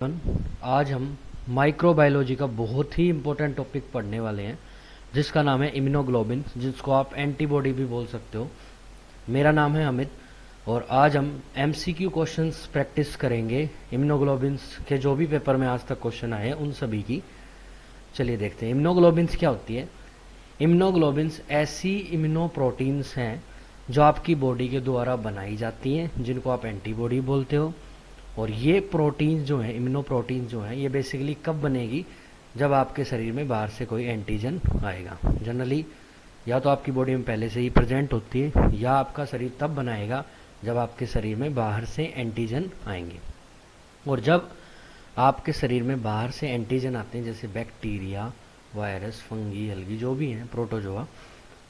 आज हम माइक्रोबायोलॉजी का बहुत ही इम्पोर्टेंट टॉपिक पढ़ने वाले हैं जिसका नाम है इम्यूनोग्लोबिन, जिसको आप एंटीबॉडी भी बोल सकते हो। मेरा नाम है अमित और आज हम एमसीक्यू क्वेश्चंस प्रैक्टिस करेंगे इम्यूनोग्लोबिन्स के, जो भी पेपर में आज तक क्वेश्चन आए हैं उन सभी की। चलिए देखते हैं इम्यूनोग्लोबिन्स क्या होती है। इम्यूनोग्लोबिन्स ऐसी इम्यूनोप्रोटीन्स हैं जो आपकी बॉडी के द्वारा बनाई जाती हैं, जिनको आप एंटीबॉडी बोलते हो। और ये प्रोटीन्स जो हैं, इम्यूनो प्रोटीन्स जो हैं, ये बेसिकली कब बनेगी? जब आपके शरीर में बाहर से कोई एंटीजन आएगा। जनरली या तो आपकी बॉडी में पहले से ही प्रेजेंट होती है, या आपका शरीर तब बनाएगा जब आपके शरीर में बाहर से एंटीजन आएंगे। और जब आपके शरीर में बाहर से एंटीजन आते हैं, जैसे बैक्टीरिया, वायरस, फंगी, अलगी, जो भी हैं, प्रोटोजोआ,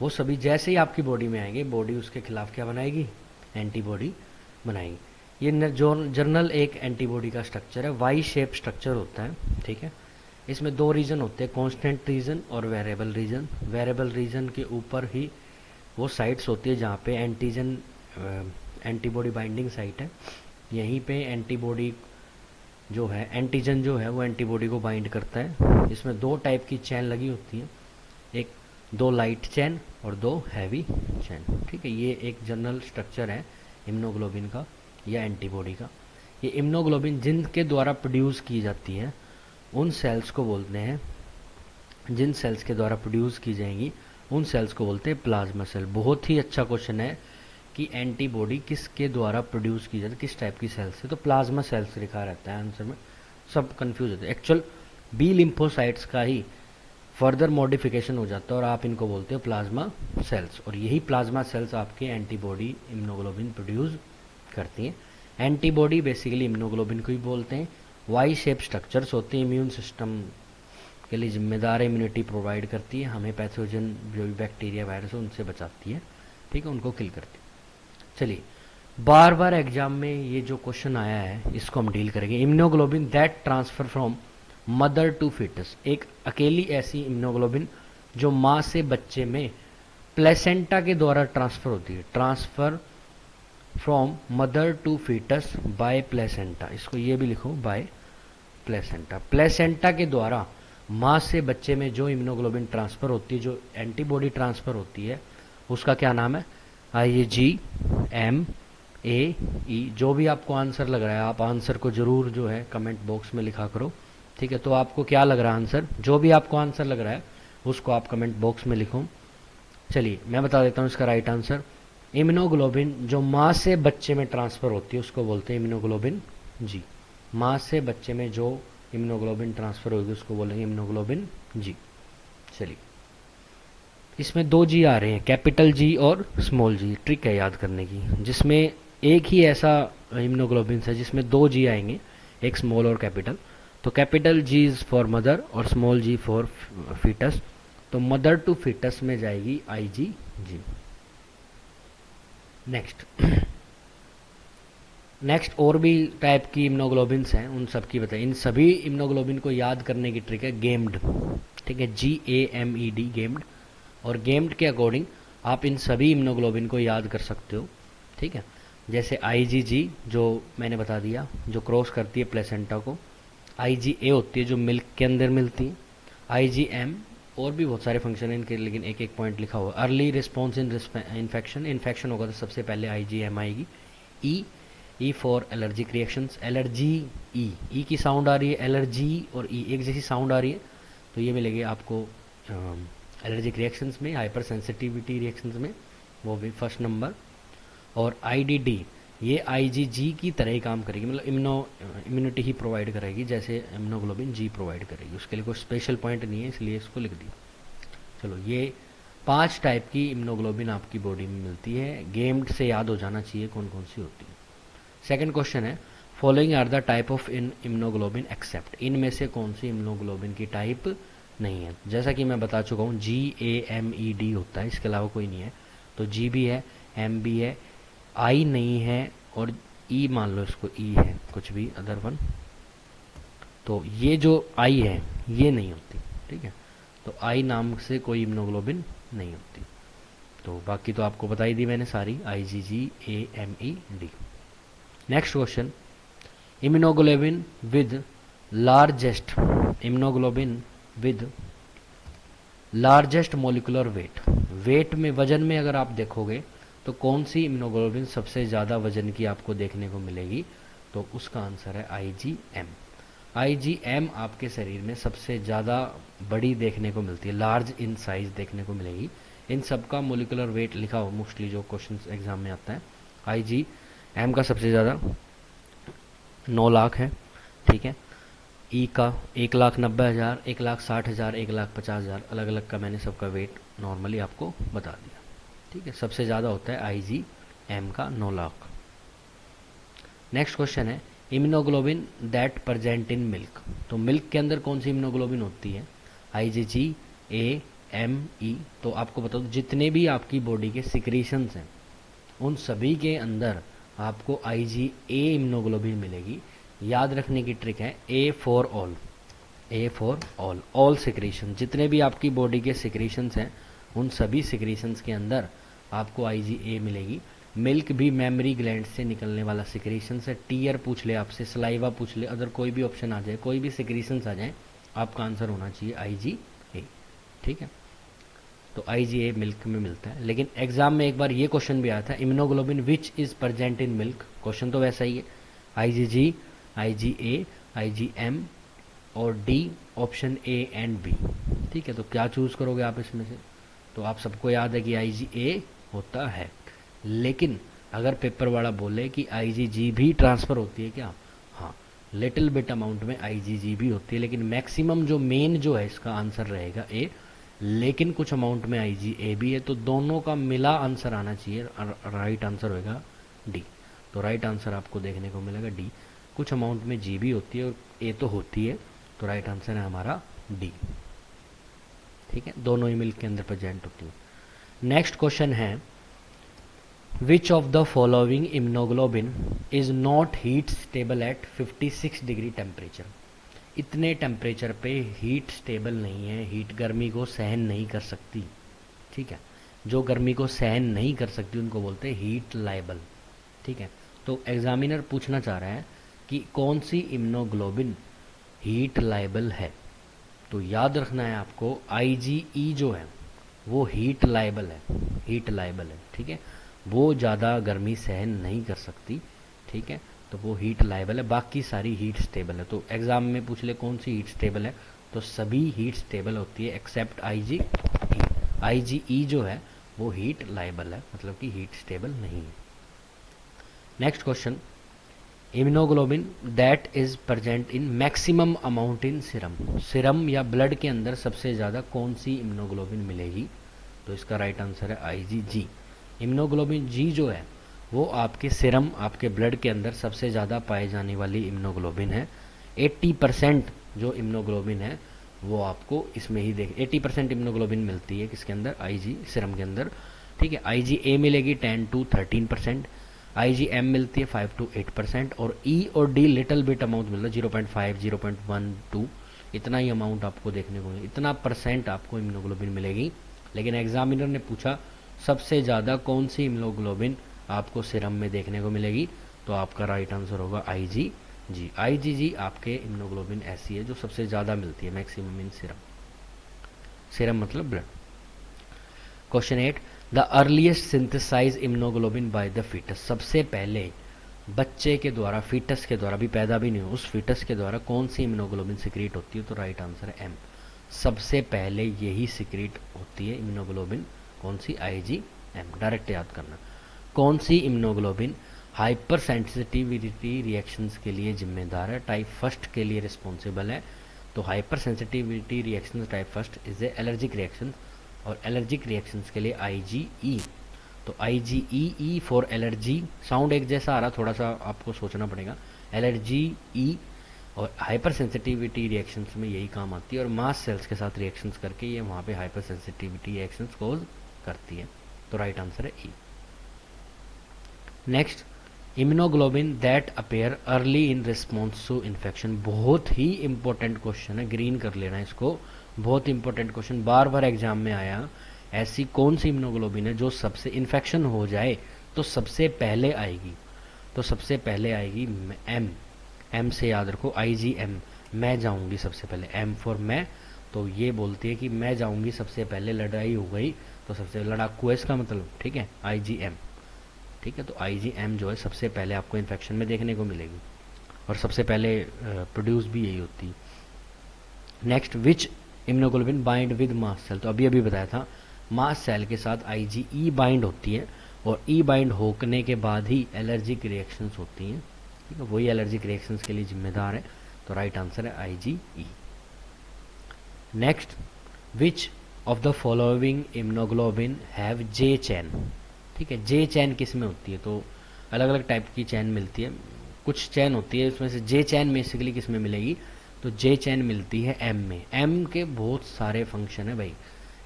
वो सभी जैसे ही आपकी बॉडी में आएंगे, बॉडी उसके खिलाफ क्या बनाएगी? एंटीबॉडी बनाएगी। ये जो जर्नल एक एंटीबॉडी का स्ट्रक्चर है, वाई शेप स्ट्रक्चर होता है। ठीक है, इसमें दो रीजन होते हैं, कांस्टेंट रीजन और वेरिएबल रीजन। वेरिएबल रीजन के ऊपर ही वो साइट्स होती है जहाँ पे एंटीजन एंटीबॉडी बाइंडिंग साइट है। यहीं पे एंटीबॉडी जो है, एंटीजन जो है, वो एंटीबॉडी को बाइंड करता है। इसमें दो टाइप की चैन लगी होती है, एक दो लाइट चैन और दो हैवी चैन। ठीक है, ये एक जनरल स्ट्रक्चर है इम्यूनोग्लोबिन का या एंटीबॉडी का। ये इम्यूनोग्लोबिन जिनके द्वारा प्रोड्यूस की जाती है, उन सेल्स को बोलते हैं, जिन सेल्स के द्वारा प्रोड्यूस की जाएंगी उन सेल्स को बोलते हैं प्लाज्मा सेल। बहुत ही अच्छा क्वेश्चन है कि एंटीबॉडी किसके द्वारा प्रोड्यूस की जाती है, किस टाइप की सेल्स से, तो प्लाज्मा सेल्स लिखा रहता है आंसर में। सब कंफ्यूज होते हैं। एक्चुअल बी लिम्फोसाइट्स का ही फर्दर मॉडिफिकेशन हो जाता है और आप इनको बोलते हो प्लाज्मा सेल्स। और यही प्लाज्मा सेल्स आपके एंटीबॉडी इम्यूनोग्लोबिन प्रोड्यूस करती हैं। एंटीबॉडी बेसिकली इम्यूनोग्लोबिन को ही बोलते हैं। वाई शेप स्ट्रक्चर्स होते हैं, इम्यून सिस्टम के लिए जिम्मेदार, इम्यूनिटी प्रोवाइड करती है, हमें पैथोजन जो भी बैक्टीरिया, वायरस है, उनसे बचाती है। ठीक है, उनको किल करती है। चलिए, बार बार एग्जाम में ये जो क्वेश्चन आया है इसको हम डील करेंगे। Immunoglobulin that transfer from mother to foetus, एक अकेली ऐसी इम्यूनोग्लोबिन जो माँ से बच्चे में प्लेसेंटा के द्वारा ट्रांसफर होती है। Transfer from mother to foetus by placenta, इसको ये भी लिखो बाय प्लेसेंटा। प्लेसेंटा के द्वारा माँ से बच्चे में जो इम्यूनोग्लोबिन ट्रांसफर होती है, जो एंटीबॉडी ट्रांसफर होती है, उसका क्या नाम है? IgM-AE। जो भी आपको आंसर लग रहा है, आप आंसर को जरूर जो है कमेंट बॉक्स में लिखा करो। ठीक है, तो आपको क्या लग रहा है आंसर? जो भी आपको आंसर लग रहा है उसको आप कमेंट बॉक्स में लिखो। चलिए मैं बता देता हूँ इसका राइट आंसर। इम्यूनोग्लोबिन जो माँ से बच्चे में ट्रांसफर होती है उसको बोलते हैं इम्यूनोग्लोबिन जी। माँ से बच्चे में जो इम्यूनोग्लोबिन ट्रांसफर होगी उसको बोलेंगे इम्यूनोग्लोबिन जी। चलिए, इसमें दो जी आ रहे हैं, कैपिटल जी और स्मॉल जी। ट्रिक है याद करने की, जिसमें एक ही ऐसा इम्यूनोग्लोबिन है जिसमें दो जी आएंगे, एक स्मॉल और कैपिटल। तो capital G is for mother और स्मॉल जी फॉर फीटस। तो मदर टू फीटस में जाएगी IgG। नेक्स्ट और भी टाइप की इम्यूनोग्लोबिन्स हैं, उन सब की बताइए। इन सभी इम्यूनोग्लोबिन को याद करने की ट्रिक है गेम्ड। ठीक है, GAMED, गेम्ड। और गेम्ड के अकॉर्डिंग आप इन सभी इम्यूनोग्लोबिन को याद कर सकते हो। ठीक है, जैसे IgG जो मैंने बता दिया, जो क्रॉस करती है प्लेसेंटा को। IgA होती है जो मिल्क के अंदर मिलती है। IgM और भी बहुत सारे फंक्शन हैं इनके, लेकिन एक एक पॉइंट लिखा हुआ। Early response in infection, infection होगा तो सबसे पहले IgM आएगी। E for allergic reactions, allergy E की साउंड आ रही है, एलर्जी और ई एक जैसी साउंड आ रही है, तो ये मिलेगी आपको एलर्जिक रिएक्शंस में, हाइपर सेंसिटिविटी रिएक्शंस में, वो भी फर्स्ट नंबर। और IDD ये IgG की तरह ही काम करेगी, मतलब इम्यूनिटी ही प्रोवाइड करेगी जैसे इम्यूनोग्लोबिन जी प्रोवाइड करेगी। उसके लिए कोई स्पेशल पॉइंट नहीं है, इसलिए इसको लिख दिया। चलो, ये 5 टाइप की इम्यूनोग्लोबिन आपकी बॉडी में मिलती है। गेम्ड से याद हो जाना चाहिए कौन कौन सी होती है। सेकंड क्वेश्चन है, following are the type of in immunoglobulin except, इनमें से कौन सी इम्यूनोग्लोबिन की टाइप नहीं है? जैसा कि मैं बता चुका हूँ, GAMED होता है, इसके अलावा कोई नहीं है। तो G भी है, M भी है, I नहीं है, और E मान लो इसको E है, कुछ भी अदर वन। तो ये जो I है ये नहीं होती। ठीक है, तो I नाम से कोई इम्यूनोग्लोबिन नहीं होती। तो बाकी तो आपको बताई दी मैंने sorry, IgG, AMED। Next question, immunoglobulin with largest immunoglobulin with largest molecular weight, weight में, वजन में अगर आप देखोगे तो कौन सी इम्यूनोग्लोबिन सबसे ज़्यादा वजन की आपको देखने को मिलेगी, तो उसका आंसर है आईजीएम। आईजीएम आपके शरीर में सबसे ज़्यादा बड़ी देखने को मिलती है, लार्ज इन साइज देखने को मिलेगी। इन सब का मोलिकुलर वेट लिखा हो मोस्टली जो क्वेश्चन एग्जाम में आता है। आईजीएम का सबसे ज़्यादा 9 लाख है, ठीक है। ई का 1,90,000, 1,60,000, 1,50,000, अलग अलग का मैंने सबका वेट नॉर्मली आपको बता दिया, ठीक है। सबसे ज़्यादा होता है आईजीएम का 9 लाख। नेक्स्ट क्वेश्चन है immunoglobulin that present in milk, तो मिल्क के अंदर कौन सी इम्यूनोग्लोबिन होती है, आईजीजी, ए, एम, ई। तो आपको बता दो जितने भी आपकी बॉडी के सिक्रीशंस हैं उन सभी के अंदर आपको आईजीए इम्यूनोग्लोबिन मिलेगी। याद रखने की ट्रिक है A for all, A for all, all secretion, जितने भी आपकी बॉडी के सिक्रीशंस हैं उन सभी सिक्रीशंस के अंदर आपको आईजीए मिलेगी। मिल्क भी मेमरी ग्लैंड से निकलने वाला सिक्रीशन है। टीयर पूछ ले आपसे, सलाइवा पूछ ले, अगर कोई भी ऑप्शन आ जाए, कोई भी सिक्रीशंस आ जाए, आपका आंसर होना चाहिए आईजीए, ठीक है। तो आईजीए मिल्क में मिलता है। लेकिन एग्जाम में एक बार ये क्वेश्चन भी आया था immunoglobulin which is present in milk, question तो वैसा ही है, आईजीजी, आईजीए, आईजीएम और D, option A and B, ठीक है। तो क्या चूज करोगे आप इसमें से, तो आप सबको याद है कि आईजीए होता है। लेकिन अगर पेपर वाला बोले कि आईजीजी भी ट्रांसफर होती है क्या, हाँ, लिटिल बिट अमाउंट में आईजीजी भी होती है, लेकिन मैक्सिमम जो मेन जो है इसका आंसर रहेगा ए, लेकिन कुछ अमाउंट में आईजीए भी है। तो दोनों का मिला आंसर आना चाहिए, राइट आंसर होगा डी। तो राइट आंसर आपको देखने को मिलेगा डी। कुछ अमाउंट में जी भी होती है और ए तो होती है, तो राइट आंसर है हमारा डी, ठीक है। दोनों ही मिल्क के अंदर प्रेजेंट होती है। नेक्स्ट क्वेश्चन है which of the following immunoglobulin is not heat stable at 56 degree temperature, इतने टेम्परेचर पे हीट स्टेबल नहीं है, हीट गर्मी को सहन नहीं कर सकती, ठीक है। जो गर्मी को सहन नहीं कर सकती उनको बोलते हैं हीट लायबल, ठीक है। तो एग्जामिनर पूछना चाह रहा है कि कौन सी इम्यूनोग्लोबिन हीट लायबल है, तो याद रखना है आपको आईजीई जो है वो हीट लायबल है, हीट लायबल है, ठीक है। वो ज़्यादा गर्मी सहन नहीं कर सकती, ठीक है, तो वो हीट लायबल है। बाकी सारी हीट स्टेबल है। तो एग्जाम में पूछ ले कौन सी हीट स्टेबल है, तो सभी हीट स्टेबल होती है एक्सेप्ट आईजीई। आईजीई जो है वो हीट लायबल है, मतलब कि हीट स्टेबल नहीं है। Next question immunoglobulin that is present in maximum amount in serum, serum या ब्लड के अंदर सबसे ज़्यादा कौन सी इम्यूनोग्लोबिन मिलेगी, तो इसका राइट आंसर है आईजीजी। इम्यूनोग्लोबिन जी जो है वो आपके सीरम, आपके ब्लड के अंदर सबसे ज़्यादा पाए जाने वाली इम्यूनोग्लोबिन है। 80% जो इम्यूनोग्लोबिन है वो आपको इसमें ही 80% इम्यूनोग्लोबिन मिलती है किसके अंदर, आईजी सीरम के अंदर, ठीक है। आईजीए मिलेगी 10 to 13%, आईजीएम मिलती है 5 to 8%, और ई और डी लिटिल बिट अमाउंट मिलता है 0.5, 0.12, इतना ही अमाउंट आपको देखने को मिलेगा, इतना परसेंट आपको इम्यूनोग्लोबिन मिलेगी। लेकिन एग्जामिनर ने पूछा सबसे ज़्यादा कौन सी इम्यूनोग्लोबिन आपको सीरम में देखने को मिलेगी, तो आपका राइट आंसर होगा आईजीजी। आईजीजी आपके इम्यूनोग्लोबिन ऐसी है जो सबसे ज़्यादा मिलती है मैक्सिमम इन सीरम, सीरम मतलब blood. Question 8 the earliest synthesise immunoglobulin by the foetus, सबसे पहले बच्चे के द्वारा, फीटस के द्वारा, भी पैदा भी नहीं हो उस फीटस के द्वारा कौन सी इम्यूनोग्लोबिन सिक्रीट होती है, तो राइट आंसर है एम। सबसे पहले यही सिक्रीट होती है इम्यूनोग्लोबिन, कौन सी, आईजीएम, डायरेक्ट याद करना। कौन सी इम्यूनोग्लोबिन हाइपर सेंसिटिविटी रिएक्शंस के लिए जिम्मेदार है, टाइप फर्स्ट के लिए रिस्पॉन्सिबल है, तो hyper sensitivity reactions type first is a allergic reaction, और एलर्जिक रिएक्शंस के लिए आईजीई। तो आईजीई फॉर एलर्जी, साउंड एक जैसा आ रहा, थोड़ा सा आपको सोचना पड़ेगा, एलर्जी ई, और हाइपर सेंसिटिविटी रिएक्शंस में यही काम आती है, और मास सेल्स के साथ रिएक्शंस करके ये वहाँ पे हाइपर सेंसिटिविटी रिएक्शंस कोज करती है, तो राइट आंसर है E. Next immunoglobin that appear early in response to infection, बहुत ही इंपॉर्टेंट क्वेश्चन है, ग्रीन कर लेना इसको, बहुत इंपॉर्टेंट क्वेश्चन, बार बार एग्जाम में आया। ऐसी कौन सी इम्यूनोग्लोबिन है जो सबसे इन्फेक्शन हो जाए तो सबसे पहले आएगी, तो सबसे पहले आएगी एम, एम से याद रखो आईजीएम, मैं जाऊंगी सबसे पहले, एम फॉर मैं, तो ये बोलती है कि मैं जाऊंगी सबसे पहले, लड़ाई हो गई तो सबसे लड़ाकू है इसका मतलब, ठीक है, IgM। ठीक है, तो IgM जो है सबसे पहले आपको इन्फेक्शन में देखने को मिलेगी और सबसे पहले प्रोड्यूस भी यही होती है। Next, which immunoglobulin bind with mast cell, तो अभी अभी बताया था मास्ट सेल के साथ IgE बाइंड होती है और E बाइंड होने के बाद ही एलर्जिक रिएक्शंस होती हैं। ठीक है, वही एलर्जिक रिएक्शंस के लिए जिम्मेदार है, तो राइट आंसर है IgE। Next, which of the following immunoglobulin have J चैन। ठीक है, J चैन किस में होती है, तो अलग अलग टाइप की चैन मिलती है, कुछ चैन होती है उसमें से J चैन बेसिकली किस में मिलेगी, तो J चैन मिलती है M में। M के बहुत सारे फंक्शन है भाई।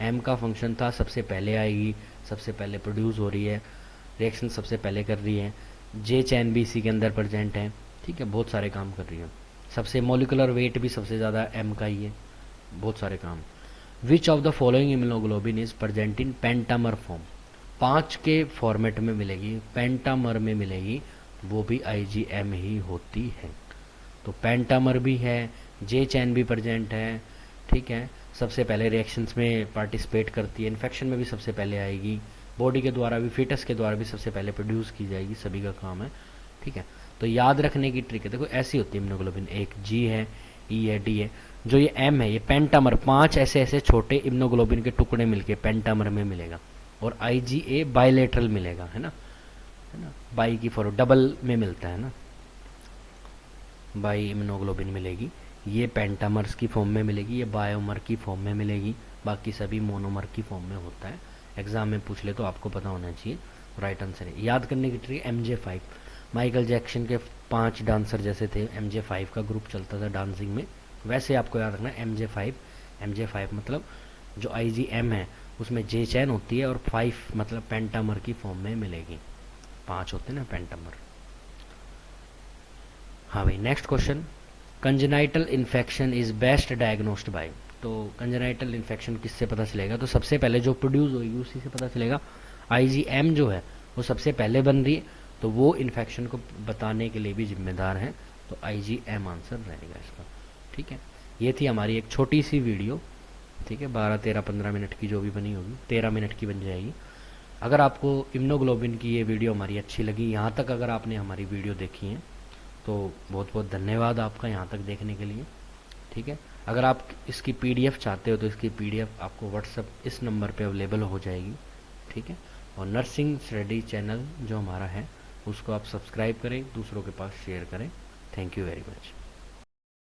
M का फंक्शन था सबसे पहले आएगी, सबसे पहले प्रोड्यूस हो रही है, रिएक्शन सबसे पहले कर रही है, J चैन भी इसी के अंदर प्रेजेंट है। ठीक है, बहुत सारे काम कर रही है, सबसे मोलिकुलर वेट भी सबसे ज़्यादा M का ही है, बहुत सारे काम। Which of the following immunoglobulin is present in pentamer form, 5 के फॉर्मेट में मिलेगी, पेंटामर में मिलेगी, वो भी IgM ही होती है। तो पेंटामर भी है, J चैन भी प्रेजेंट है। ठीक है, सबसे पहले रिएक्शंस में पार्टिसिपेट करती है, इन्फेक्शन में भी सबसे पहले आएगी, बॉडी के द्वारा भी, फीटस के द्वारा भी सबसे पहले प्रोड्यूस की जाएगी, सभी का काम है। ठीक है, तो याद रखने की ट्रिक है, देखो ऐसी होती है इम्यूनोग्लोबिन, एक G है, E है, D है, जो ये M है ये पेंटामर, 5 ऐसे ऐसे छोटे इम्यूनोग्लोबिन के टुकड़े मिलके पेंटामर में मिलेगा, और IgA बायलेटरल मिलेगा, है ना, बाई की फॉर डबल में मिलता है ना, बाई इम्यूनोग्लोबिन मिलेगी, ये पेंटामर्स की फॉर्म में मिलेगी, ये बायोमर की फॉर्म में मिलेगी, बाकी सभी मोनोमर की फॉर्म में होता है। एग्जाम में पूछ ले तो आपको पता होना चाहिए, राइट आंसर है। याद करने की ट्रिक, MJ5, माइकल जैक्सन के 5 डांसर जैसे थे, MJ5 का ग्रुप चलता था डांसिंग में, वैसे आपको याद रखना MJ5। MJ5 मतलब जो IgM है उसमें J चैन होती है और 5 मतलब पेंटामर की फॉर्म में मिलेगी, 5 होते हैं ना पेंटामर। हाँ भाई, next question, congenital infection is best diagnosed bye, तो कंजेनाइटल इन्फेक्शन किससे पता चलेगा, तो सबसे पहले जो प्रोड्यूस होगी उसी से पता चलेगा। IgM जो है वो सबसे पहले बन रही है, तो वो इन्फेक्शन को बताने के लिए भी जिम्मेदार है, तो IgM आंसर रहेगा इसका। ठीक है, ये थी हमारी एक छोटी सी वीडियो। ठीक है, 12, 13, 15 मिनट की जो भी बनी होगी, 13 मिनट की बन जाएगी। अगर आपको इम्यूनोग्लोबिन की ये वीडियो हमारी अच्छी लगी, यहाँ तक अगर आपने हमारी वीडियो देखी है, तो बहुत बहुत धन्यवाद आपका यहाँ तक देखने के लिए। ठीक है, अगर आप इसकी PDF चाहते हो तो इसकी PDF आपको व्हाट्सअप इस नंबर पे अवेलेबल हो जाएगी। ठीक है, और नर्सिंग स्टडी चैनल जो हमारा है उसको आप सब्सक्राइब करें, दूसरों के पास शेयर करें। Thank you very much.